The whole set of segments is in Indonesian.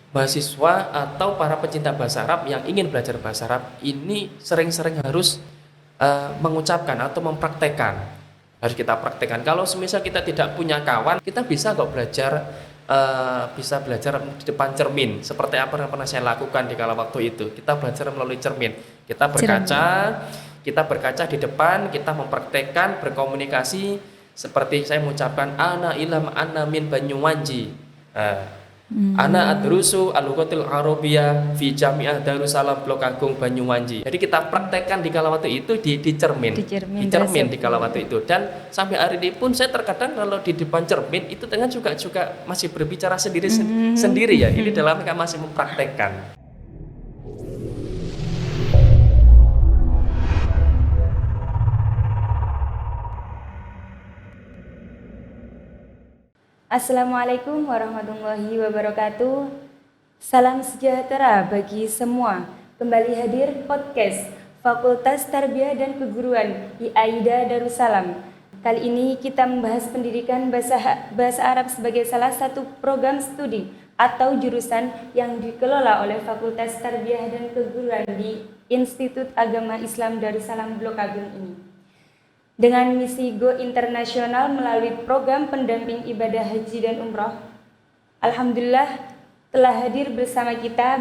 mahasiswa atau para pecinta bahasa Arab yang ingin belajar bahasa Arab ini sering-sering harus mengucapkan atau mempraktekkan. Harus kita praktekkan. Kalau semisal kita tidak punya kawan, kita bisa kok belajar bisa belajar di depan cermin. Seperti apa yang pernah saya lakukan di kala waktu itu. Kita belajar melalui cermin. Kita berkaca, Cermin. kita berkaca di depan, kita mempraktekkan berkomunikasi seperti saya mengucapkan ana ilham ana min Banyuwangi. Nah, ana Hmm, adrusu al-lughatil arabiyyah fi Jami'ah Darussalam Blok Agung Banyuwangi. Jadi kita praktekkan di kala waktu itu di cermin, di di cermin cermin di kala tersebut. waktu itu. Dan sampai hari ini pun saya terkadang kalau di depan cermin itu dengan juga masih berbicara sendiri Hmm. sendiri ya. Ini dalam mereka masih mempraktekkan. Assalamualaikum warahmatullahi wabarakatuh. Salam sejahtera bagi semua. Kembali hadir podcast Fakultas Tarbiyah dan Keguruan IAIDA Darussalam. Kali ini kita membahas pendidikan bahasa Arab sebagai salah satu program studi atau jurusan yang dikelola oleh Fakultas Tarbiyah dan Keguruan di Institut Agama Islam Darussalam Blok Agung ini. Dengan misi Go Internasional melalui program pendamping ibadah haji dan umroh, Alhamdulillah telah hadir bersama kita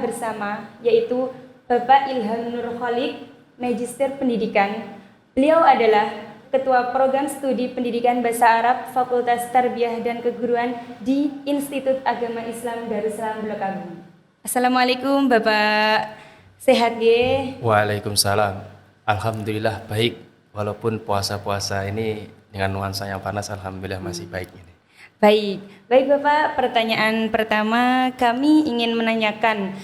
yaitu Bapak Ilham Nur Khalid, Magister Pendidikan. Beliau adalah Ketua Program Studi Pendidikan Bahasa Arab Fakultas Tarbiyah dan Keguruan di Institut Agama Islam Darussalam Blok Agung. Assalamualaikum Bapak, sehat ye? Waalaikumsalam. Alhamdulillah baik. Walaupun puasa-puasa ini dengan nuansa yang panas, alhamdulillah masih baik ini. Baik Bapak. Pertanyaan pertama kami ingin menanyakan,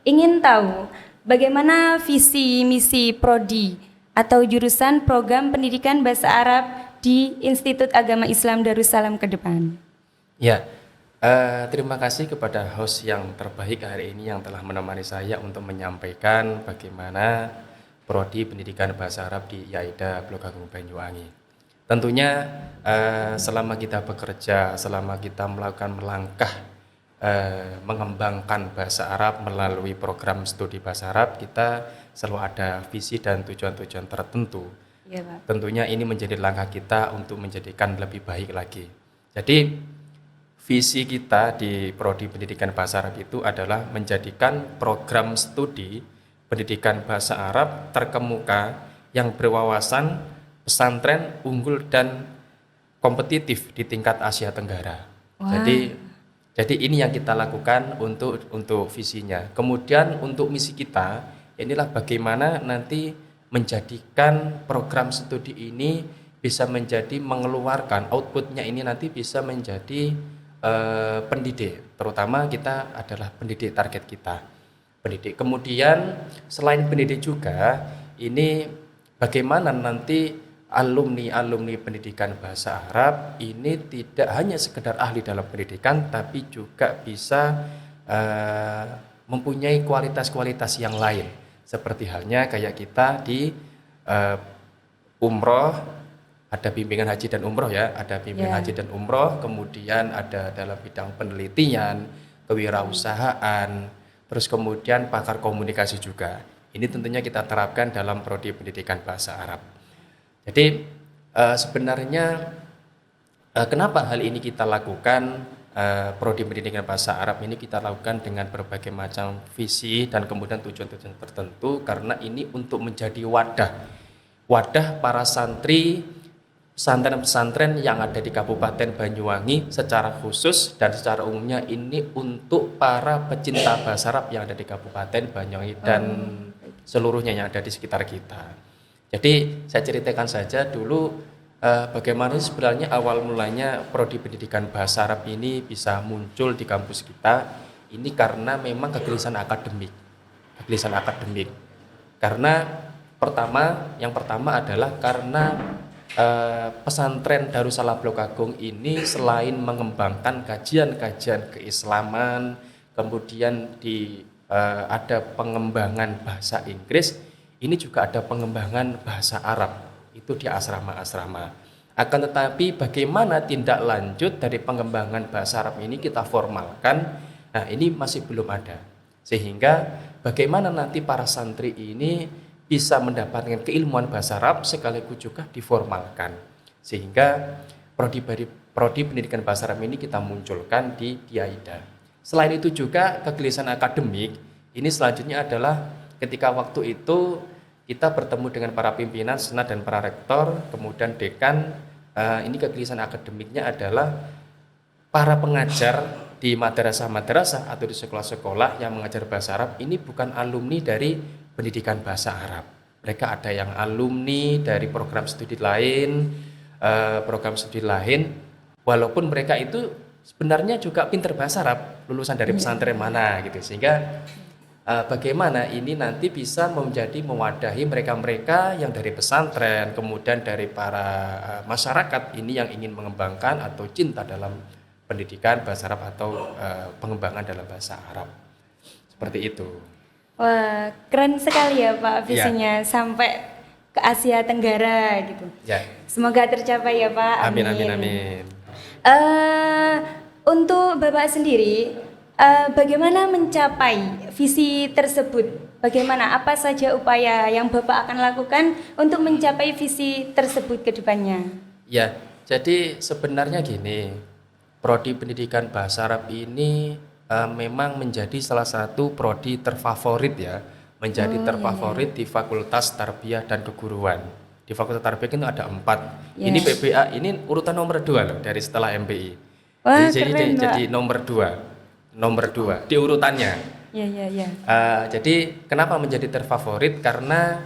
ingin tahu bagaimana visi misi prodi atau jurusan program pendidikan bahasa Arab di Institut Agama Islam Darussalam ke depan. Ya, terima kasih kepada host yang terbaik hari ini yang telah menemani saya untuk menyampaikan bagaimana prodi pendidikan bahasa Arab di IAIDA Blok Agung Banyuwangi. Tentunya selama kita bekerja, selama kita melakukan melangkah mengembangkan bahasa Arab melalui program studi bahasa Arab, kita selalu ada visi dan tujuan-tujuan tertentu. Ya, Pak. Tentunya ini menjadi langkah kita untuk menjadikan lebih baik lagi. Jadi visi kita di prodi pendidikan bahasa Arab itu adalah menjadikan program studi pendidikan bahasa Arab terkemuka yang berwawasan pesantren unggul dan kompetitif di tingkat Asia Tenggara. Wah. Jadi ini yang kita lakukan untuk visinya. Kemudian untuk misi kita, inilah bagaimana nanti menjadikan program studi ini bisa menjadi mengeluarkan outputnya ini nanti bisa menjadi pendidik. Terutama kita adalah pendidik target kita. Pendidik. Kemudian selain pendidik juga ini bagaimana nanti alumni pendidikan bahasa Arab ini tidak hanya sekedar ahli dalam pendidikan tapi juga bisa mempunyai kualitas-kualitas yang lain seperti halnya kayak kita di umroh ada bimbingan haji dan umroh ya, ada bimbingan haji dan umroh, kemudian ada dalam bidang penelitian, kewirausahaan, terus kemudian pakar komunikasi juga. Ini tentunya kita terapkan dalam prodi pendidikan bahasa Arab. Jadi sebenarnya kenapa hal ini kita lakukan, prodi pendidikan bahasa Arab ini kita lakukan dengan berbagai macam visi dan kemudian tujuan-tujuan tertentu karena ini untuk menjadi wadah para santri pesantren-pesantren yang ada di Kabupaten Banyuwangi secara khusus dan secara umumnya ini untuk para pecinta bahasa Arab yang ada di Kabupaten Banyuwangi dan seluruhnya yang ada di sekitar kita. Jadi saya ceritakan saja dulu bagaimana sebenarnya awal mulanya prodi pendidikan bahasa Arab ini bisa muncul di kampus kita. Ini karena memang kegelisahan akademik. Karena yang pertama adalah karena pesantren Darussalam Blok Agung ini selain mengembangkan kajian-kajian keislaman, kemudian ada pengembangan bahasa Inggris, ini juga ada pengembangan bahasa Arab, itu di asrama-asrama. Akan tetapi bagaimana tindak lanjut dari pengembangan bahasa Arab ini kita formalkan. Nah, ini masih belum ada. Sehingga bagaimana nanti para santri ini bisa mendapatkan keilmuan bahasa Arab sekaligus juga diformalkan. Sehingga prodi pendidikan bahasa Arab ini kita munculkan di AIDA. Selain itu juga kegelisahan akademik, ini selanjutnya adalah ketika waktu itu kita bertemu dengan para pimpinan senat dan para rektor, kemudian dekan, ini kegelisahan akademiknya adalah para pengajar di madrasah-madrasah atau di sekolah-sekolah yang mengajar bahasa Arab ini bukan alumni dari pendidikan bahasa Arab. Mereka ada yang alumni dari program studi lain, walaupun mereka itu sebenarnya juga pinter bahasa Arab, lulusan dari pesantren mana gitu. Sehingga bagaimana ini nanti bisa mewadahi mereka-mereka yang dari pesantren, kemudian dari para masyarakat ini yang ingin mengembangkan atau cinta dalam pendidikan bahasa Arab atau pengembangan dalam bahasa Arab. Seperti itu. Wah, keren sekali ya Pak visinya sampai ke Asia Tenggara gitu. Ya. Semoga tercapai ya Pak. Amin, amin, amin. Untuk Bapak sendiri, bagaimana mencapai visi tersebut? Bagaimana apa saja upaya yang Bapak akan lakukan untuk mencapai visi tersebut ke depannya? Ya, jadi sebenarnya gini, prodi pendidikan bahasa Arab ini memang menjadi salah satu prodi terfavorit ya, menjadi terfavorit di Fakultas Tarbiyah dan Keguruan. Di Fakultas Tarbiyah itu ada 4. Ini PBA, ini urutan nomor 2 loh dari setelah MPI. Wah, jadi nomor 2 di urutannya. Ya. Jadi kenapa menjadi terfavorit? Karena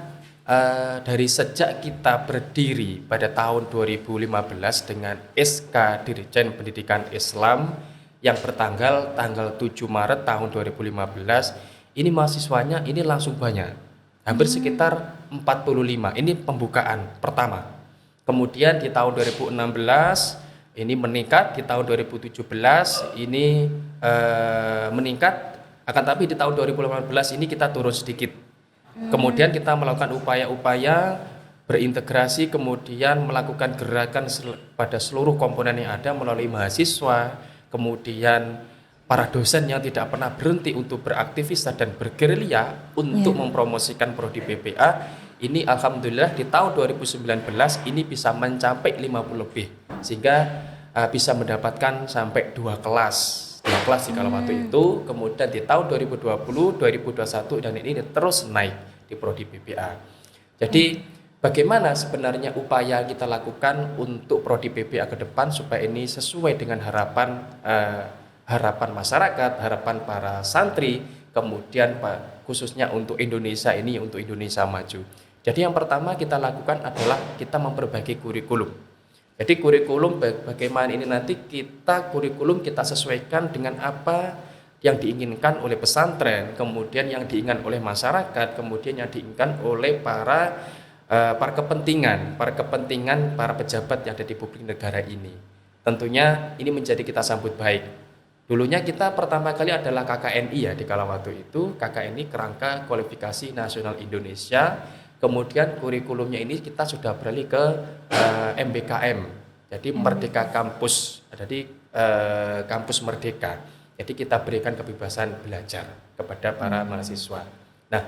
dari sejak kita berdiri pada tahun 2015 dengan SK Dirjen Pendidikan Islam yang bertanggal 7 Maret tahun 2015, ini mahasiswanya ini langsung banyak, hampir sekitar 45. Ini pembukaan pertama. Kemudian di tahun 2016 ini meningkat, di tahun 2017 ini meningkat, akan tapi di tahun 2018 ini kita turun sedikit. Kemudian kita melakukan upaya-upaya berintegrasi, kemudian melakukan gerakan pada seluruh komponen yang ada melalui mahasiswa, kemudian para dosen yang tidak pernah berhenti untuk beraktivitas dan bergerilya untuk mempromosikan prodi PPA. Ini alhamdulillah di tahun 2019 ini bisa mencapai 50 lebih, sehingga bisa mendapatkan sampai 2 kelas di kala waktu itu. Kemudian di tahun 2020, 2021 dan ini terus naik di prodi PPA. Jadi bagaimana sebenarnya upaya kita lakukan untuk prodi PPA ke depan supaya ini sesuai dengan harapan masyarakat, harapan para santri, kemudian khususnya untuk Indonesia ini, untuk Indonesia maju. Jadi yang pertama kita lakukan adalah kita memperbaiki kurikulum. Jadi kurikulum bagaimana ini nanti kurikulum kita sesuaikan dengan apa yang diinginkan oleh pesantren, kemudian yang diinginkan oleh masyarakat, kemudian yang diinginkan oleh para kepentingan, para pejabat yang ada di publik negara ini. Tentunya ini menjadi kita sambut baik. Dulunya kita pertama kali adalah KKNI ya di kala waktu itu, KKNI Kerangka Kualifikasi Nasional Indonesia. Kemudian kurikulumnya ini kita sudah beralih ke MBKM, jadi Merdeka Kampus, jadi Kampus Merdeka. Jadi kita berikan kebebasan belajar kepada para mahasiswa. Nah,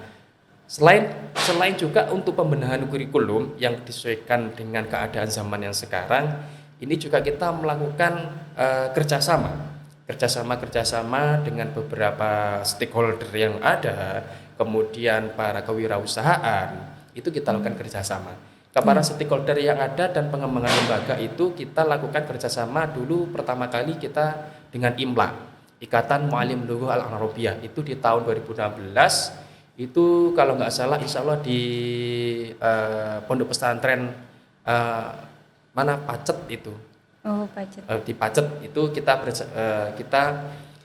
selain juga untuk pembenahan kurikulum yang disesuaikan dengan keadaan zaman yang sekarang, ini juga kita melakukan kerjasama dengan beberapa stakeholder yang ada, kemudian para kewirausahaan. Itu kita lakukan kerjasama. Para stakeholder yang ada dan pengembangan lembaga itu kita lakukan kerjasama dulu pertama kali kita dengan IMLA, Ikatan Muallim Lughah Al-Arabiyah. Itu di tahun 2016, itu kalau nggak salah insya Allah di pondok pesantren Pacet itu. Oh, Pacet. Di Pacet itu kita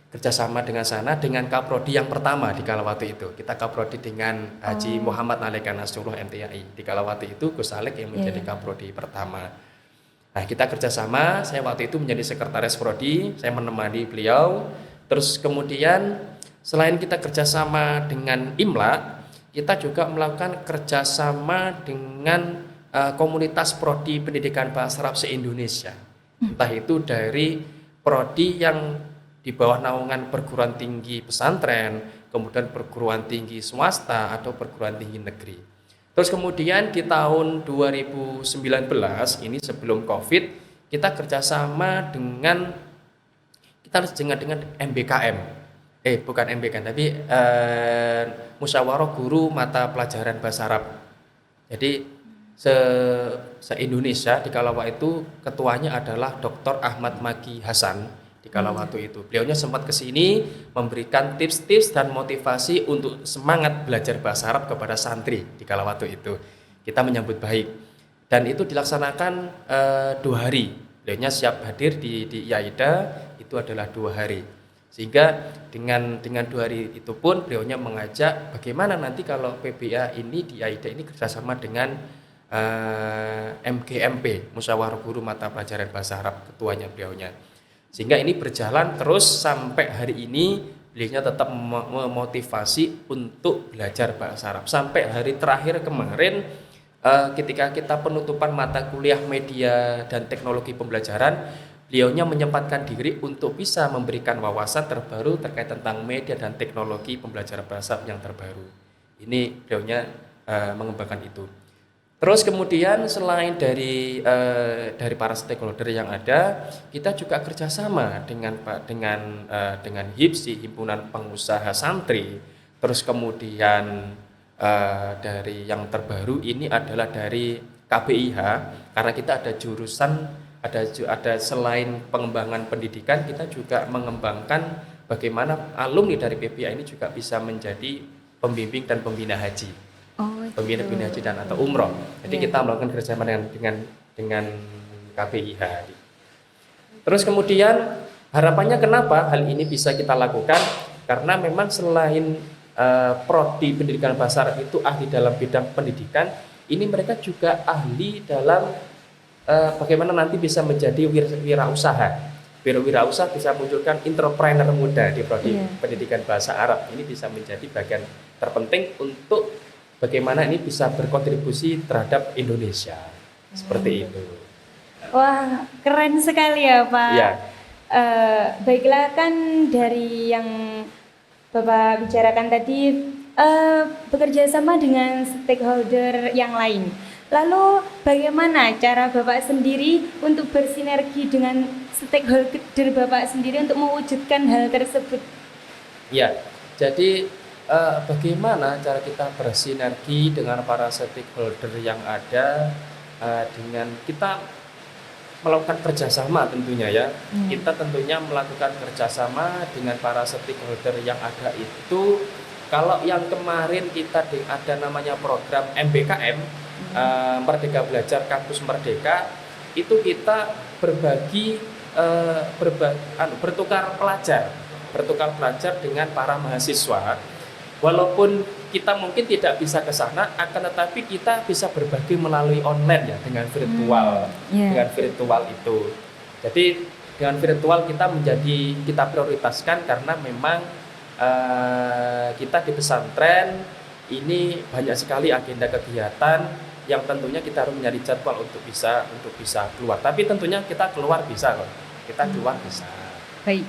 kerjasama dengan sana dengan Kaprodi yang pertama di kala waktu itu. Kita Kaprodi dengan Haji Muhammad Naleka Nasrullah MTAI. Di kala waktu itu Gus Alek yang menjadi Kaprodi pertama. Nah, kita kerjasama, saya waktu itu menjadi sekretaris Prodi, saya menemani beliau. Terus kemudian selain kita kerjasama dengan IMLA, kita juga melakukan kerjasama dengan komunitas Prodi Pendidikan Bahasa Arab se-Indonesia. Entah itu dari Prodi yang di bawah naungan perguruan tinggi pesantren, kemudian perguruan tinggi swasta atau perguruan tinggi negeri. Terus kemudian di tahun 2019 ini sebelum COVID, kita kerjasama dengan MBKM. Bukan MBKM tapi Musyawarah Guru Mata Pelajaran Bahasa Arab. Jadi se-Indonesia di kala itu ketuanya adalah Dr. Ahmad Maki Hasan di kala waktu itu. Beliaunya sempat ke sini memberikan tips-tips dan motivasi untuk semangat belajar bahasa Arab kepada santri di kala waktu itu. Kita menyambut baik dan itu dilaksanakan 2 hari. Beliaunya siap hadir di IAIDA itu adalah 2 hari. Sehingga dengan 2 hari itu pun beliaunya mengajak bagaimana nanti kalau PBA ini di IAIDA ini kerjasama dengan MGMP, Musyawarah Guru Mata Pelajaran Bahasa Arab, ketuanya beliaunya. Sehingga ini berjalan terus sampai hari ini beliaunya tetap memotivasi untuk belajar bahasa Arab. Sampai hari terakhir kemarin ketika kita penutupan mata kuliah media dan teknologi pembelajaran, beliaunya menyempatkan diri untuk bisa memberikan wawasan terbaru terkait tentang media dan teknologi pembelajaran bahasa Arab yang terbaru. Ini beliaunya mengembangkan itu. Terus kemudian selain dari para stakeholder yang ada, kita juga kerjasama dengan HIPSI, Himpunan Pengusaha Santri. Terus kemudian dari yang terbaru ini adalah dari KBIH, karena kita ada jurusan ada selain pengembangan pendidikan, kita juga mengembangkan bagaimana alumni dari PBA ini juga bisa menjadi pembimbing dan pembina haji. Pembina haji dan atau umroh. Jadi kita melakukan kerjasama dengan KBIH. Terus kemudian harapannya kenapa hal ini bisa kita lakukan? Karena memang selain prodi pendidikan bahasa Arab itu ahli dalam bidang pendidikan, ini mereka juga ahli dalam bagaimana nanti bisa menjadi wirausaha. Wirausaha bisa munculkan entrepreneur muda di prodi pendidikan bahasa Arab. Ini bisa menjadi bagian terpenting untuk bagaimana ini bisa berkontribusi terhadap Indonesia. Seperti itu. Wah, keren sekali ya Pak. Ya. Baiklah, kan dari yang Bapak bicarakan tadi bekerja sama dengan stakeholder yang lain. Lalu bagaimana cara Bapak sendiri untuk bersinergi dengan stakeholder Bapak sendiri untuk mewujudkan hal tersebut? Ya, jadi bagaimana cara kita bersinergi dengan para stakeholder yang ada, dengan kita melakukan kerjasama tentunya ya. Kita tentunya melakukan kerjasama dengan para stakeholder yang ada itu. Kalau yang kemarin kita ada namanya program MBKM, Merdeka Belajar Kampus Merdeka, itu kita bertukar pelajar dengan para mahasiswa. Walaupun kita mungkin tidak bisa ke sana, akan tetapi kita bisa berbagi melalui online ya, dengan virtual. Dengan virtual itu. Jadi dengan virtual kita prioritaskan karena memang kita di pesantren ini banyak sekali agenda kegiatan yang tentunya kita harus mencari jadwal untuk bisa keluar. Tapi tentunya kita keluar bisa kok. Kita keluar bisa. Baik.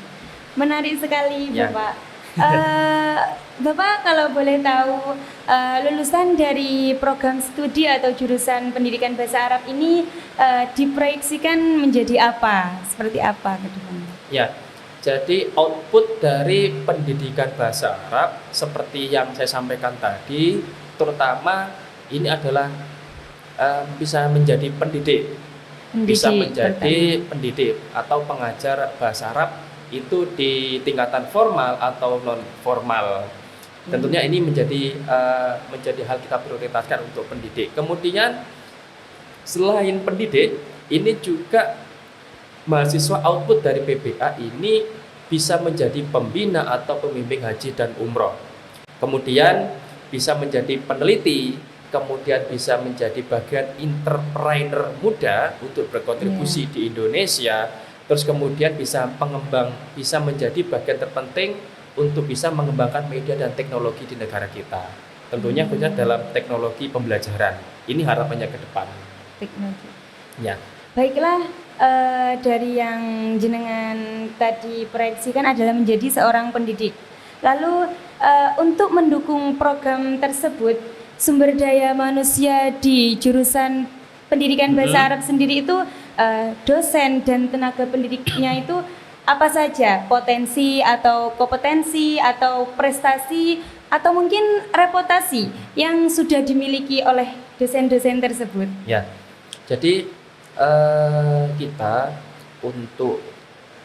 Menarik sekali Bapak. Bapak kalau boleh tahu lulusan dari program studi atau jurusan pendidikan bahasa Arab ini diproyeksikan menjadi apa? Seperti apa ke depannya? Ya, jadi output dari pendidikan bahasa Arab seperti yang saya sampaikan tadi, terutama ini adalah bisa menjadi pendidik atau pengajar bahasa Arab itu di tingkatan formal atau non formal. Tentunya ini menjadi hal kita prioritaskan untuk pendidik. Kemudian selain pendidik, ini juga mahasiswa output dari PBA ini bisa menjadi pembina atau pembimbing haji dan umroh. Kemudian bisa menjadi peneliti, kemudian bisa menjadi bagian entrepreneur muda untuk berkontribusi di Indonesia. Terus kemudian bisa menjadi bagian terpenting untuk bisa mengembangkan media dan teknologi di negara kita. Tentunya khususnya dalam teknologi pembelajaran. Ini harapannya ke depan. Teknologi. Ya. Baiklah, dari yang jenengan tadi proyeksikan adalah menjadi seorang pendidik. Lalu untuk mendukung program tersebut, sumber daya manusia di jurusan pendidikan bahasa Arab sendiri itu dosen dan tenaga pendidiknya itu apa saja? Potensi atau kompetensi atau prestasi atau mungkin reputasi yang sudah dimiliki oleh dosen-dosen tersebut. Ya, jadi kita untuk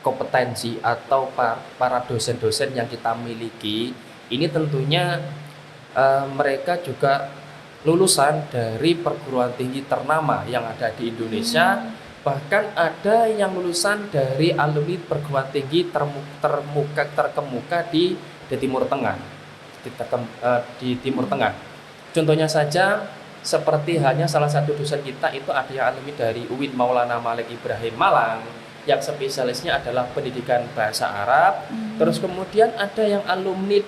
kompetensi atau para dosen-dosen yang kita miliki ini tentunya mereka juga lulusan dari perguruan tinggi ternama yang ada di Indonesia, bahkan ada yang lulusan dari alumni perguruan tinggi terkemuka di Timur Tengah, di Timur Tengah. Contohnya saja seperti halnya salah satu dosen kita itu ada yang alumni dari UIN Maulana Malik Ibrahim Malang yang spesialisnya adalah pendidikan bahasa Arab. Terus kemudian ada yang alumni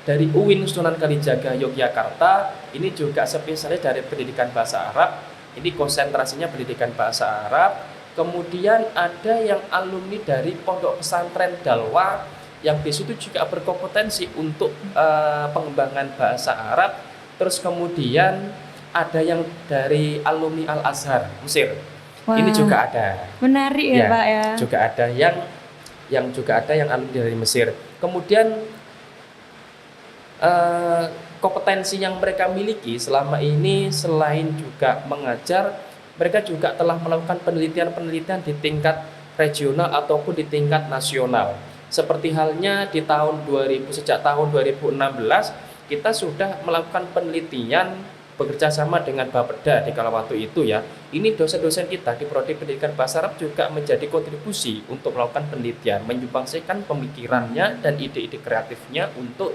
dari UIN Sunan Kalijaga Yogyakarta, ini juga spesialis dari pendidikan bahasa Arab. Ini konsentrasinya pendidikan bahasa Arab. Kemudian ada yang alumni dari Pondok Pesantren Dalwa yang di situ juga berkompetensi untuk pengembangan bahasa Arab. Terus kemudian ada yang dari alumni Al-Azhar Mesir. Wah, ini juga ada. Menarik ya, Pak ya. Juga ada yang alumni dari Mesir. Kemudian kompetensi yang mereka miliki selama ini selain juga mengajar, mereka juga telah melakukan penelitian-penelitian di tingkat regional ataupun di tingkat nasional. Seperti halnya di sejak tahun 2016 kita sudah melakukan penelitian bekerja sama dengan Bapeda di kala waktu itu ya. Ini dosen-dosen kita di Prodi Pendidikan Bahasa Arab juga menjadi kontribusi untuk melakukan penelitian, menyumbangsikan pemikirannya dan ide-ide kreatifnya untuk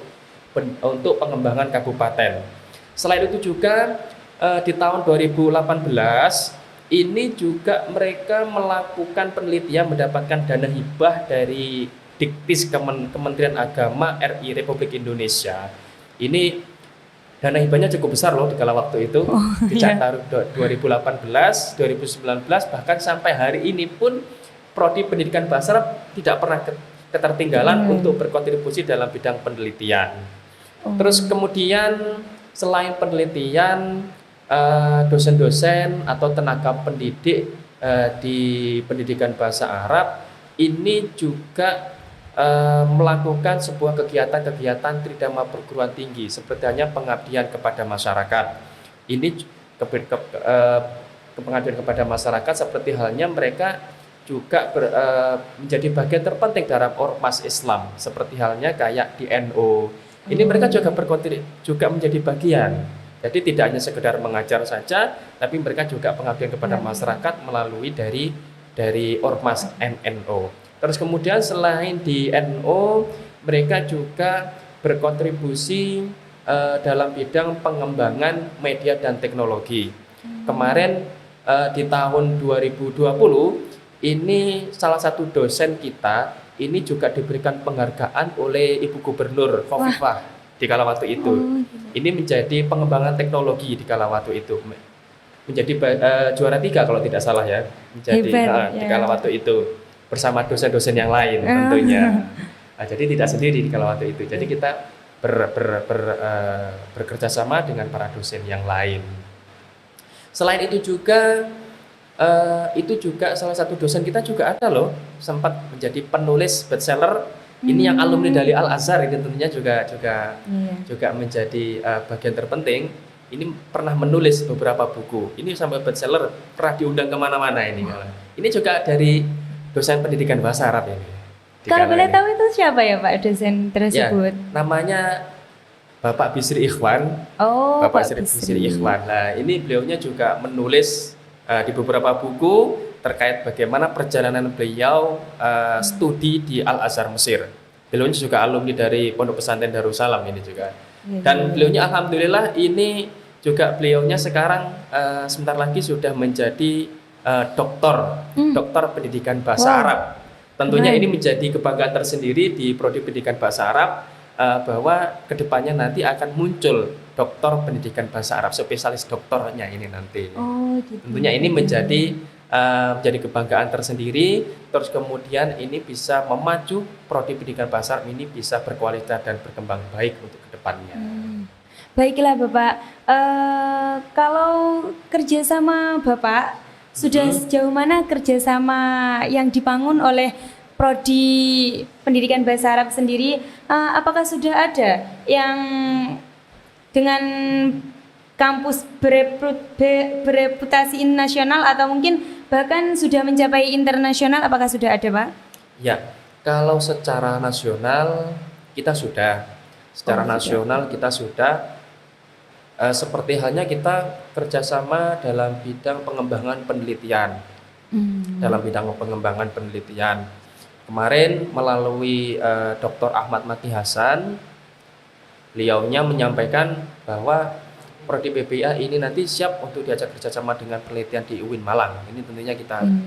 pengembangan kabupaten. Selain itu juga di tahun 2018 ini juga mereka melakukan penelitian mendapatkan dana hibah dari Diktis Kementerian Agama RI Republik Indonesia. Ini dana hibahnya cukup besar loh di kala waktu itu. Sejak tahun 2018, 2019 bahkan sampai hari ini pun Prodi Pendidikan Bahasa Arab tidak pernah ketertinggalan untuk berkontribusi dalam bidang penelitian. Terus kemudian selain penelitian, dosen-dosen atau tenaga pendidik di pendidikan bahasa Arab ini juga melakukan sebuah kegiatan-kegiatan tridharma perguruan tinggi seperti hanya pengabdian kepada masyarakat. Ini pengabdian kepada masyarakat seperti halnya mereka juga menjadi bagian terpenting dalam ormas Islam seperti halnya kayak di NU. Ini mereka juga juga menjadi bagian. Jadi tidak hanya sekedar mengajar saja, tapi mereka juga pengabdian kepada masyarakat melalui dari ormas NNO. Terus kemudian selain di NU, mereka juga berkontribusi dalam bidang pengembangan media dan teknologi. Kemarin di tahun 2020 ini salah satu dosen kita ini juga diberikan penghargaan oleh Ibu Gubernur Khofifah di kala waktu itu. Ini menjadi pengembangan teknologi di kala waktu itu. Menjadi juara 3 kalau tidak salah ya. Menjadi di kala waktu itu. Bersama dosen-dosen yang lain tentunya. Jadi tidak sendiri di kala waktu itu. Jadi kita bekerja sama dengan para dosen yang lain. Selain itu juga salah satu dosen kita juga ada loh sempat menjadi penulis bestseller. Ini yang alumni dari Al-Azhar ini tentunya juga menjadi bagian terpenting. Ini pernah menulis beberapa buku. Ini sampai bestseller, pernah diundang kemana-mana ini. Ini juga dari dosen pendidikan bahasa Arab ini. Kalau boleh tahu itu siapa ya Pak dosen tersebut? Ya, namanya Bapak Bisri Ikhwan. Oh, Bapak Bisri Ikhwan. Nah, ini beliaunya juga menulis di beberapa buku terkait bagaimana perjalanan beliau studi di Al-Azhar Mesir. Beliau juga alumni dari Pondok Pesantren Darussalam ini juga. Dan beliaunya alhamdulillah ini juga beliaunya sekarang sebentar lagi sudah menjadi doktor pendidikan bahasa Arab. Tentunya ini menjadi kebanggaan tersendiri di Prodi Pendidikan Bahasa Arab bahwa kedepannya nanti akan muncul doktor pendidikan bahasa Arab, spesialis doktornya ini nanti. Oh, gitu. Tentunya ini menjadi menjadi kebanggaan tersendiri. Terus kemudian ini bisa memacu prodi pendidikan bahasa Arab ini bisa berkualitas dan berkembang baik untuk kedepannya. Baiklah Bapak, kalau kerjasama Bapak sudah sejauh mana kerjasama yang dibangun oleh Prodi Pendidikan Bahasa Arab sendiri? Apakah sudah ada yang dengan kampus bereputasi nasional atau mungkin bahkan sudah mencapai internasional? Apakah sudah ada, Pak? Ya, kalau secara nasional kita sudah, seperti halnya kita kerjasama dalam bidang pengembangan penelitian. Dalam bidang pengembangan penelitian, kemarin melalui Dr. Ahmad Mati Hasan, beliaunya menyampaikan bahwa Prodi PPA ini nanti siap untuk diajak kerjasama dengan penelitian di UIN Malang. Ini tentunya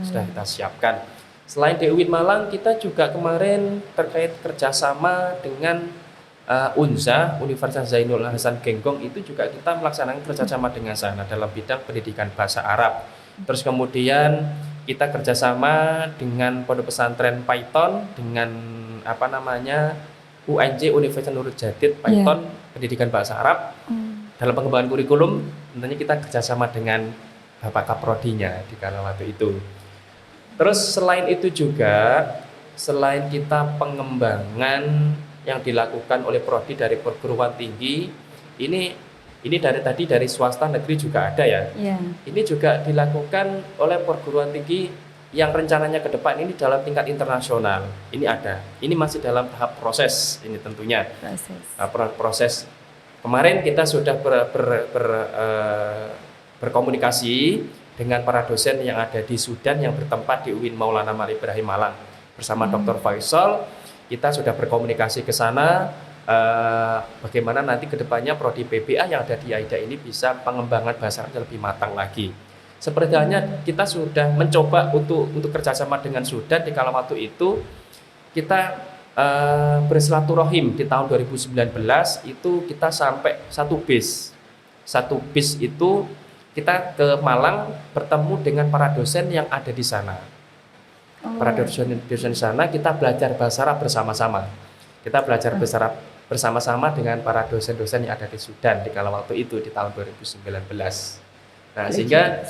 sudah kita siapkan. Selain di UIN Malang, kita juga kemarin terkait kerjasama dengan UNZA, Universitas Zainul Hasan Genggong, itu juga kita melaksanakan kerjasama dengan sana dalam bidang pendidikan bahasa Arab. Terus kemudian kita kerjasama dengan Pondok Pesantren Python, dengan UNJ Universitas Nurul Jadid Python, pendidikan bahasa Arab. Dalam pengembangan kurikulum, tentunya kita kerjasama dengan Bapak Kaprodinya di kala waktu itu. Terus selain itu juga, selain kita pengembangan yang dilakukan oleh prodi dari perguruan tinggi, ini dari swasta negeri juga ada ya. Ini juga dilakukan oleh perguruan tinggi yang rencananya ke depan ini dalam tingkat internasional. Ini ada. Ini masih dalam tahap proses ini tentunya. Proses. Kemarin kita sudah berkomunikasi dengan para dosen yang ada di Sudan yang bertempat di UIN Maulana Malik Ibrahim Malang bersama Dr. Faisal. Kita sudah berkomunikasi ke sana, bagaimana nanti kedepannya prodi PPA yang ada di AIDA ini bisa pengembangan bahasa Arab lebih matang lagi. Seperti halnya kita sudah mencoba untuk kerjasama dengan Sudan di kala waktu itu, kita bersilaturahim di tahun 2019 itu kita sampai satu bis itu kita ke Malang bertemu dengan para dosen yang ada di sana. Para dosen di sana kita belajar bahasa Arab bersama-sama. Kita belajar bahasa Arab bersama-sama dengan para dosen-dosen yang ada di Sudan di kala waktu itu di tahun 2019. Nah, sehingga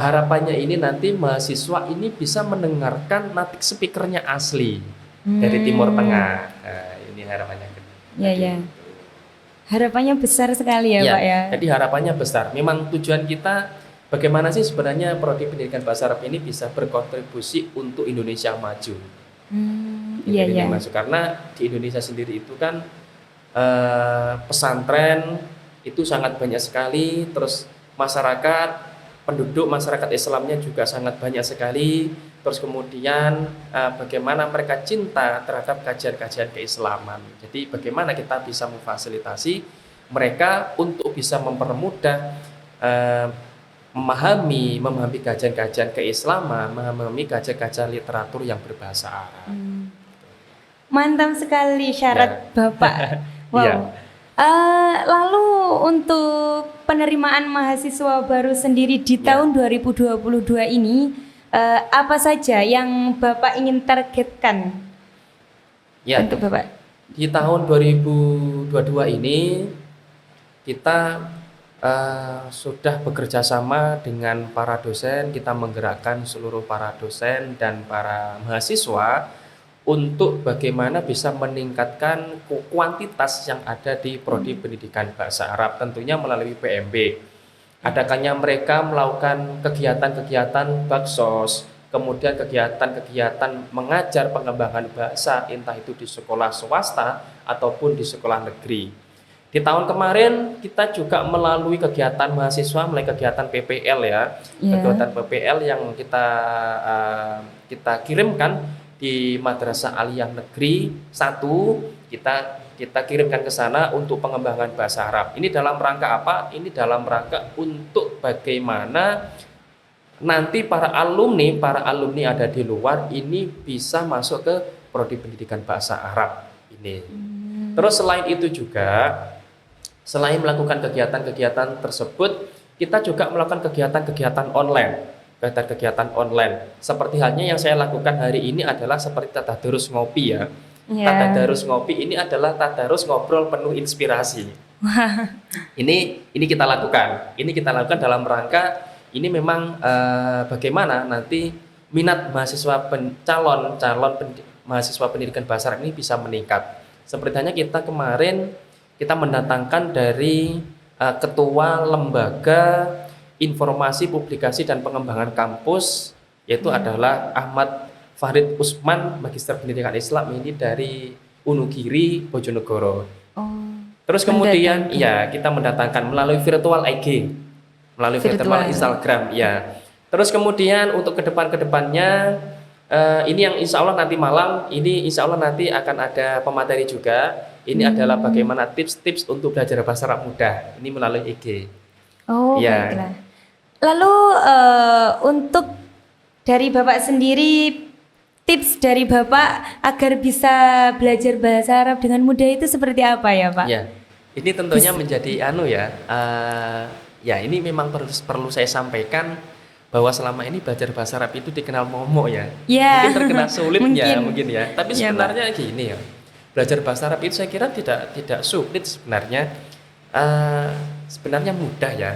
harapannya ini nanti mahasiswa ini bisa mendengarkan native speakernya asli dari Timur Tengah. Nah, ini harapannya. Ya. Harapannya besar sekali ya, Pak ya. Jadi harapannya besar. Memang tujuan kita bagaimana sih sebenarnya prodi pendidikan bahasa Arab ini bisa berkontribusi untuk Indonesia maju? Maju. Karena di Indonesia sendiri itu kan pesantren itu sangat banyak sekali, terus masyarakat Islamnya juga sangat banyak sekali, terus kemudian bagaimana mereka cinta terhadap kajian-kajian keislaman. Jadi bagaimana kita bisa memfasilitasi mereka untuk bisa mempermudah memahami kajian-kajian keislaman, memahami kajian-kajian literatur yang berbahasa Arab. Mantap sekali syarat Bapak. Wow. Lalu untuk penerimaan mahasiswa baru sendiri di tahun 2022 ini, apa saja yang Bapak ingin targetkan untuk Bapak? Di tahun 2022 ini kita sudah bekerja sama dengan para dosen, kita menggerakkan seluruh para dosen dan para mahasiswa untuk bagaimana bisa meningkatkan kuantitas yang ada di prodi pendidikan bahasa Arab, tentunya melalui PMB. Adakannya mereka melakukan kegiatan-kegiatan baksos, kemudian kegiatan-kegiatan mengajar pengembangan bahasa, entah itu di sekolah swasta ataupun di sekolah negeri. Di tahun kemarin kita juga melalui kegiatan mahasiswa, melalui kegiatan PPL kegiatan PPL yang kita kirimkan di Madrasah Aliyah Negeri 1, kita kirimkan ke sana untuk pengembangan bahasa Arab. Ini dalam rangka apa? Ini dalam rangka untuk bagaimana nanti para alumni ada di luar ini bisa masuk ke prodi pendidikan bahasa Arab ini. Terus selain itu juga, selain melakukan kegiatan-kegiatan tersebut, kita juga melakukan kegiatan-kegiatan online. kegiatan online. Seperti halnya yang saya lakukan hari ini adalah seperti tadarus ngopi ya. Ya. Tadarus ngopi ini adalah tadarus ngobrol penuh inspirasi. Ini kita lakukan. Ini kita lakukan dalam rangka ini memang bagaimana nanti minat mahasiswa calon mahasiswa pendidikan bahasa Arab ini bisa meningkat. Seperti halnya kita kemarin kita mendatangkan dari ketua lembaga informasi publikasi dan pengembangan kampus, yaitu adalah Ahmad Farid Usman, Magister Pendidikan Islam ini dari Wonogiri, Bojonegoro. Terus kemudian ya kita mendatangkan melalui virtual IG, melalui virtual Instagram ya. Terus kemudian untuk kedepannya ini yang insya Allah nanti malam, ini insya Allah nanti akan ada pemateri juga. Ini adalah bagaimana tips-tips untuk belajar bahasa Arab mudah. Ini melalui IG. Oh, ya. Baiklah. Lalu untuk dari Bapak sendiri, tips dari Bapak agar bisa belajar bahasa Arab dengan mudah itu seperti apa ya, Pak? Ya, ini tentunya menjadi ya ini memang perlu saya sampaikan bahwa selama ini belajar bahasa Arab itu dikenal momok ya. Mungkin terkenal sulit mungkin ya. Tapi sebenarnya gini ya. Belajar bahasa Arab itu saya kira tidak sulit sebenarnya. Sebenarnya mudah ya.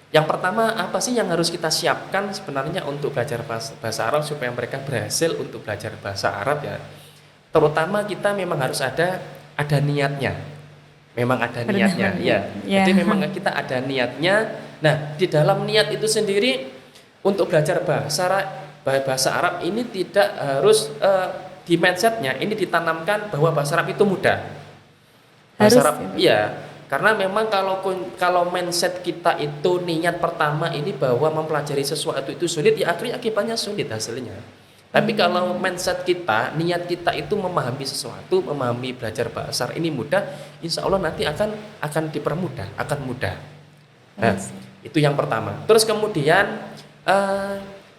Yang pertama apa sih yang harus kita siapkan sebenarnya untuk belajar bahasa Arab supaya mereka berhasil untuk belajar bahasa Arab ya. Terutama kita memang harus ada niatnya. Memang ada niatnya ya. Jadi memang kita ada niatnya. Nah, di dalam niat itu sendiri untuk belajar bahasa Arab ini tidak harus di mindsetnya ini ditanamkan bahwa bahasa Arab itu mudah. Bahasa Arab iya, karena memang kalau mindset kita itu niat pertama ini bahwa mempelajari sesuatu itu sulit, ya akhirnya akibatnya sulit hasilnya. Tapi kalau mindset kita, niat kita itu memahami sesuatu, memahami belajar bahasa Arab ini mudah, insya Allah nanti akan dipermudah, akan mudah. Nah, itu yang pertama. Terus kemudian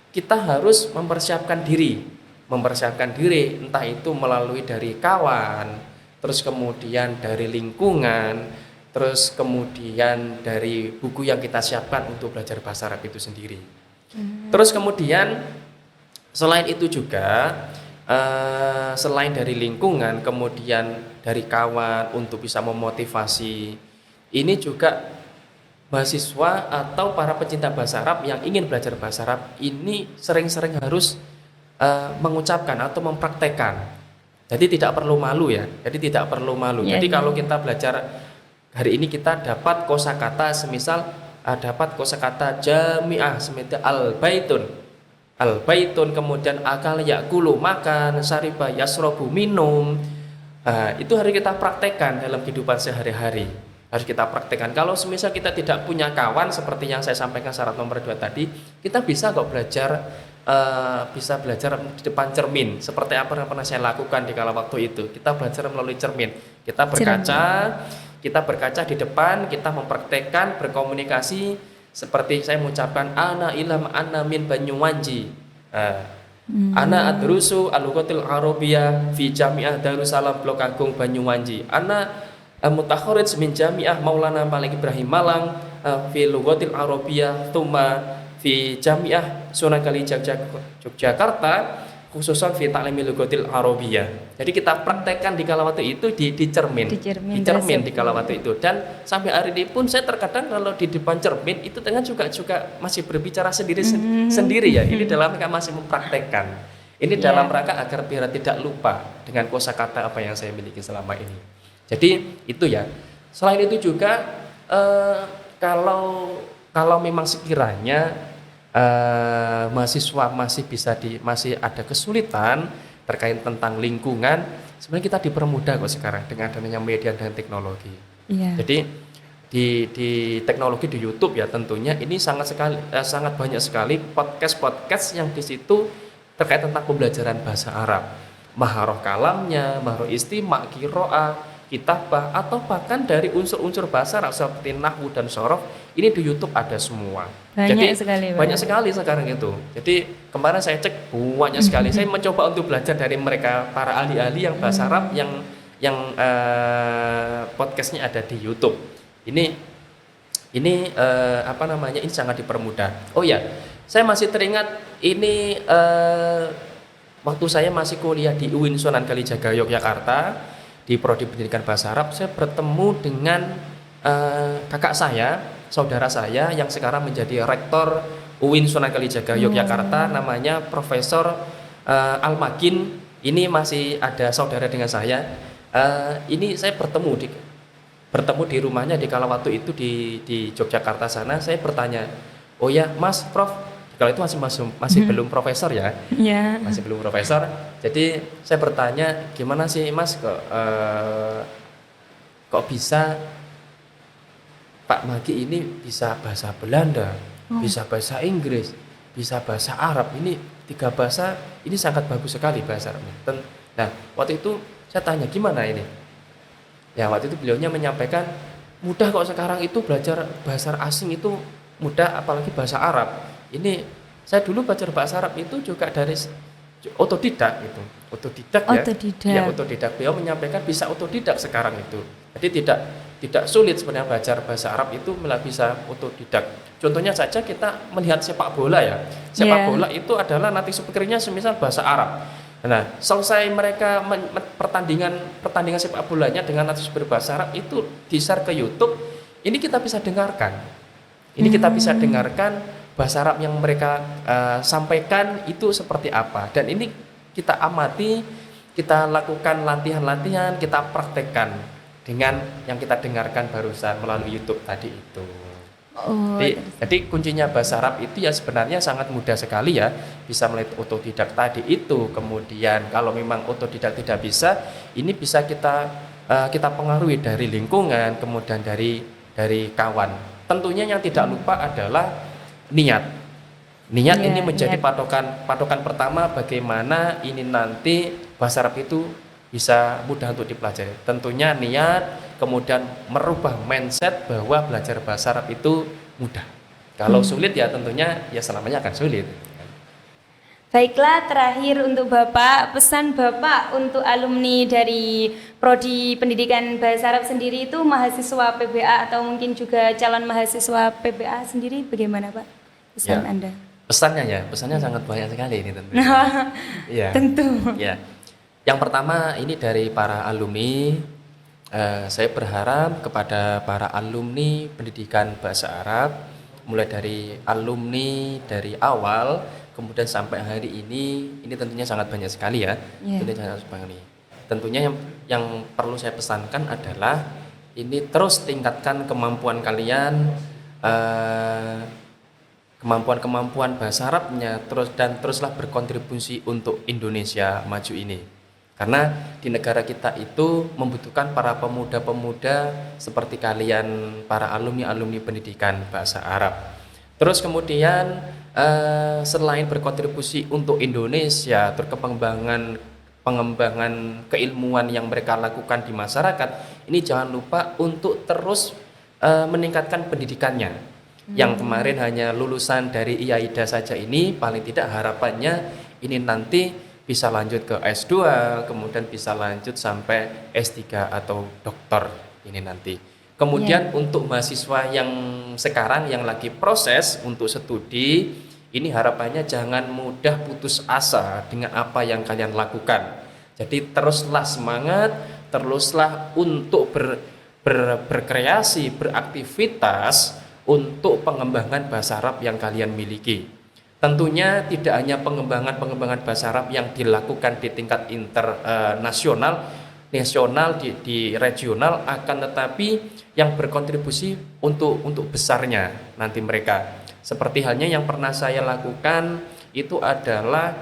kita harus mempersiapkan diri entah itu melalui dari kawan, terus kemudian dari lingkungan, terus kemudian dari buku yang kita siapkan untuk belajar bahasa Arab itu sendiri. Terus kemudian selain itu juga selain dari lingkungan, kemudian dari kawan untuk bisa memotivasi, ini juga mahasiswa atau para pecinta bahasa Arab yang ingin belajar bahasa Arab ini sering-sering harus mengucapkan atau mempraktekkan. Jadi tidak perlu malu ya. Jadi kalau kita belajar hari ini kita dapat kosakata semisal dapat kosakata jami'ah semisal al-baitun kemudian akal yakulu makan, syariba yasrobu minum. Itu harus kita praktekkan dalam kehidupan sehari-hari. Harus kita praktekkan. Kalau semisal kita tidak punya kawan seperti yang saya sampaikan syarat nomor 2 tadi, kita bisa kok belajar di depan cermin seperti apa yang pernah saya lakukan di kala waktu itu. Kita belajar melalui cermin. Kita berkaca di depan, kita mempraktekkan berkomunikasi seperti saya mengucapkan ana ilham ana min Banyuwangi. Ana adrusu al-lughatil arabiyyah fi Jami'ah Darussalam Blok Agung Banyuwangi. Ana mutakharrij min Jami'ah Maulana Malik Ibrahim Malang fi lughatil arabiyyah tsumma fi Jami'ah Sunan Kalijaga Yogyakarta khususan fi ta'limil lughatil arabiyyah. Jadi kita praktekkan di kala waktu itu di cermin di kala waktu itu, dan sampai hari ini pun saya terkadang kalau di depan cermin itu dengan juga masih berbicara sendiri ya. Ini dalam rangka masih mempraktekkan. Ini dalam rangka agar biar tidak lupa dengan kosakata apa yang saya miliki selama ini. Jadi itu ya. Selain itu juga kalau memang sekiranya mahasiswa masih ada kesulitan terkait tentang lingkungan, sebenarnya kita dipermudah kok sekarang dengan adanya media dan teknologi. Jadi di teknologi di YouTube ya tentunya ini sangat banyak sekali podcast yang di situ terkait tentang pembelajaran bahasa Arab, maharoh kalamnya, maharoh istimak, qiraah, kitabah, atau bahkan dari unsur-unsur bahasa Arab seperti nahwu dan shorof, ini di YouTube ada semua. Banyak sekali sekarang itu. Jadi kemarin saya cek banyak sekali. Saya mencoba untuk belajar dari mereka para ahli-ahli yang bahasa Arab yang podcastnya ada di YouTube. Ini sangat dipermudah. Oh ya, Saya masih teringat ini waktu saya masih kuliah di UIN Sunan Kalijaga Yogyakarta di Prodi Pendidikan Bahasa Arab, saya bertemu dengan kakak saya, saudara saya yang sekarang menjadi rektor UIN Sunan Kalijaga Yogyakarta, namanya Profesor Almakin. Ini masih ada saudara dengan saya. Ini saya bertemu di rumahnya di kala waktu itu di Yogyakarta sana. Saya bertanya, oh ya Mas Prof, kalau itu masih belum profesor ya, Ya. masih belum profesor. Jadi saya bertanya, gimana sih Mas kok bisa Pak Magi ini bisa bahasa Belanda, bisa bahasa Inggris, bisa bahasa Arab. Ini 3 bahasa, ini sangat bagus sekali bahasa Arabnya. Nah, waktu itu saya tanya, gimana ini? Ya, waktu itu beliaunya menyampaikan, mudah kok sekarang itu belajar bahasa asing itu mudah, apalagi bahasa Arab. Ini saya dulu belajar bahasa Arab itu juga dari otodidak gitu. Otodidak ya. Ya, otodidak. Beliau menyampaikan bisa otodidak sekarang itu. Jadi tidak sulit sebenarnya belajar bahasa Arab itu, malah bisa otodidak. Contohnya saja kita melihat sepak bola ya. Sepak bola itu adalah native speaker-nya semisal bahasa Arab. Nah, selesai mereka pertandingan sepak bolanya dengan native speaker bahasa Arab itu di-share ke YouTube. Ini kita bisa dengarkan. Ini kita bisa dengarkan bahasa Arab yang mereka sampaikan itu seperti apa. Dan ini kita amati, kita lakukan latihan-latihan, kita praktekkan dengan yang kita dengarkan barusan melalui YouTube tadi itu. Jadi kuncinya bahasa Arab itu ya sebenarnya sangat mudah sekali ya, bisa melalui otodidak tadi itu. Kemudian kalau memang otodidak tidak bisa, ini bisa kita pengaruhi dari lingkungan, kemudian dari kawan. Tentunya yang tidak lupa adalah niat. Niat ini menjadi patokan pertama bagaimana ini nanti bahasa Arab itu bisa mudah untuk dipelajari. Tentunya niat, kemudian merubah mindset bahwa belajar bahasa Arab itu mudah. Kalau sulit ya tentunya ya selamanya akan sulit. Baiklah, terakhir untuk Bapak, pesan Bapak untuk alumni dari Prodi Pendidikan Bahasa Arab sendiri itu, mahasiswa PBA atau mungkin juga calon mahasiswa PBA sendiri, bagaimana Pak pesan Anda? Pesannya sangat banyak sekali ini tentunya. Ya. Tentu. Ya. Yang pertama ini dari para alumni, saya berharap kepada para alumni pendidikan bahasa Arab, mulai dari alumni dari awal, kemudian sampai hari ini tentunya sangat banyak sekali ya. Tentunya yang perlu saya pesankan adalah ini terus tingkatkan kemampuan kalian, kemampuan bahasa Arabnya, teruslah berkontribusi untuk Indonesia maju ini. Karena di negara kita itu membutuhkan para pemuda-pemuda seperti kalian, para alumni pendidikan bahasa Arab. Terus kemudian selain berkontribusi untuk Indonesia, pengembangan keilmuan yang mereka lakukan di masyarakat, ini jangan lupa untuk terus meningkatkan pendidikannya. Yang kemarin hanya lulusan dari IAIDA saja ini, paling tidak harapannya ini nanti bisa lanjut ke S2, kemudian bisa lanjut sampai S3 atau doktor ini nanti. Kemudian untuk mahasiswa yang sekarang yang lagi proses untuk studi, ini harapannya jangan mudah putus asa dengan apa yang kalian lakukan. Jadi teruslah semangat, teruslah untuk berkreasi, beraktivitas untuk pengembangan bahasa Arab yang kalian miliki. Tentunya tidak hanya pengembangan bahasa Arab yang dilakukan di tingkat internasional, nasional, di regional, akan tetapi yang berkontribusi untuk besarnya nanti mereka. Seperti halnya yang pernah saya lakukan itu adalah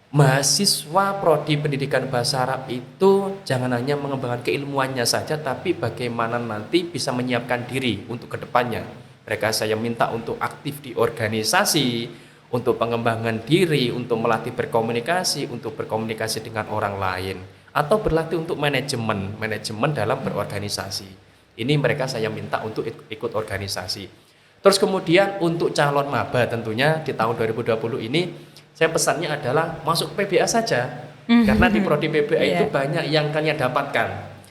mahasiswa Prodi Pendidikan Bahasa Arab itu jangan hanya mengembangkan keilmuannya saja, tapi bagaimana nanti bisa menyiapkan diri untuk kedepannya. Mereka saya minta untuk aktif di organisasi, untuk pengembangan diri, untuk melatih berkomunikasi, untuk berkomunikasi dengan orang lain, atau berlatih untuk manajemen dalam berorganisasi. Ini mereka saya minta untuk ikut organisasi. Terus kemudian untuk calon maba tentunya di tahun 2020 ini, saya pesannya adalah masuk PBA saja. Karena di Prodi PBA itu banyak yang kalian dapatkan.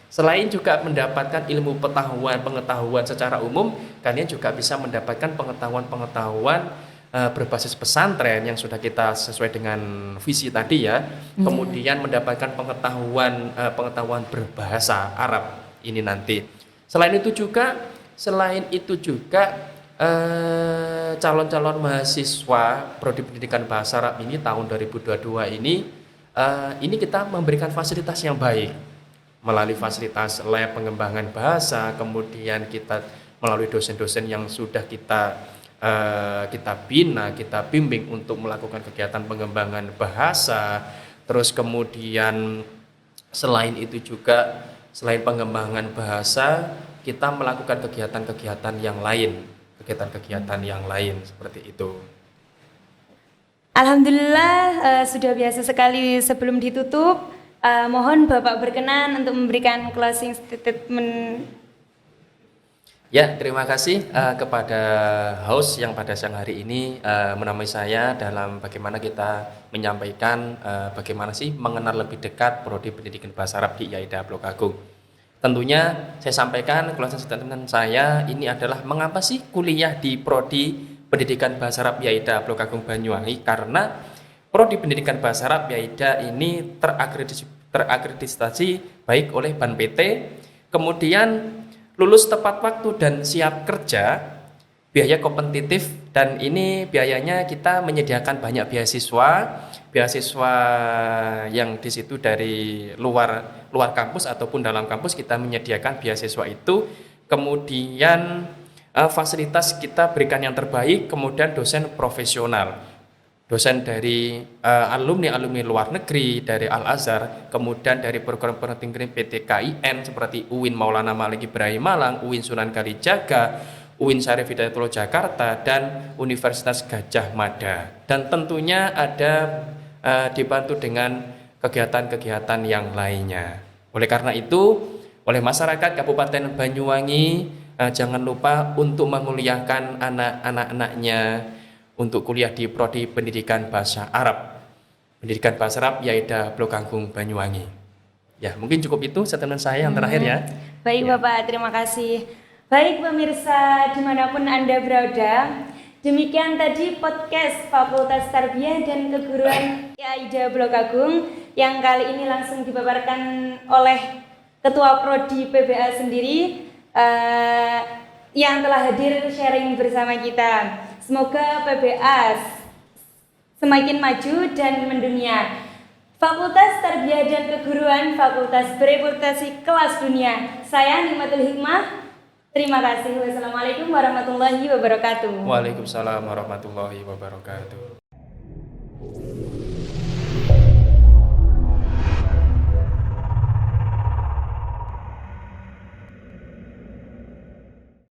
Selain juga mendapatkan ilmu pengetahuan secara umum, kalian juga bisa mendapatkan pengetahuan berbasis pesantren yang sudah kita sesuai dengan visi tadi ya, kemudian mendapatkan pengetahuan berbahasa Arab ini nanti. Selain itu juga calon-calon mahasiswa Prodi Pendidikan Bahasa Arab ini tahun 2022 ini kita memberikan fasilitas yang baik melalui fasilitas lab pengembangan bahasa, kemudian kita melalui dosen-dosen yang sudah kita bina, kita bimbing untuk melakukan kegiatan pengembangan bahasa. Terus kemudian selain pengembangan bahasa, kita melakukan kegiatan-kegiatan yang lain seperti itu. Alhamdulillah sudah biasa sekali. Sebelum ditutup, mohon Bapak berkenan untuk memberikan closing statement. Ya, terima kasih kepada host yang pada siang hari ini menemui saya dalam bagaimana kita menyampaikan bagaimana sih mengenal lebih dekat Prodi Pendidikan Bahasa Arab di IAIDA Blok Agung. Tentunya saya sampaikan closing statement saya ini adalah mengapa sih kuliah di Prodi Pendidikan Bahasa Arab IAIDA Blok Agung Banyuwangi, karena Prodi Pendidikan Bahasa Arab IAIDA ini terakreditasi baik oleh Ban PT, kemudian lulus tepat waktu dan siap kerja, biaya kompetitif, dan ini biayanya kita menyediakan banyak beasiswa yang di situ dari luar kampus ataupun dalam kampus kita menyediakan beasiswa itu. Kemudian fasilitas kita berikan yang terbaik, kemudian dosen profesional, dosen dari alumni luar negeri, dari Al-Azhar, kemudian dari program tinggi PT KIN seperti UIN Maulana Malik Ibrahim Malang, UIN Sunan Kalijaga, UIN Syarif Hidayatullah Jakarta, dan Universitas Gadjah Mada. Dan tentunya ada dibantu dengan kegiatan-kegiatan yang lainnya. Oleh karena itu, oleh masyarakat Kabupaten Banyuwangi, jangan lupa untuk menguliahkan anak-anaknya untuk kuliah di Prodi Pendidikan Bahasa Arab IAIDA Blok Agung Banyuwangi. Ya, mungkin cukup itu statement saya yang terakhir ya. Baik ya. Bapak, terima kasih. Baik pemirsa dimanapun Anda berada, demikian tadi podcast Fakultas Tarbiyah dan Keguruan IAIDA Blok Agung yang kali ini langsung dipaparkan oleh Ketua Prodi PBA sendiri yang telah hadir sharing bersama kita. Semoga PBA semakin maju dan mendunia. Fakultas Tarbiyah dan Keguruan, fakultas bereputasi kelas dunia. Saya Nikmatul Hikmah. Terima kasih. Wassalamualaikum warahmatullahi wabarakatuh. Waalaikumsalam warahmatullahi wabarakatuh.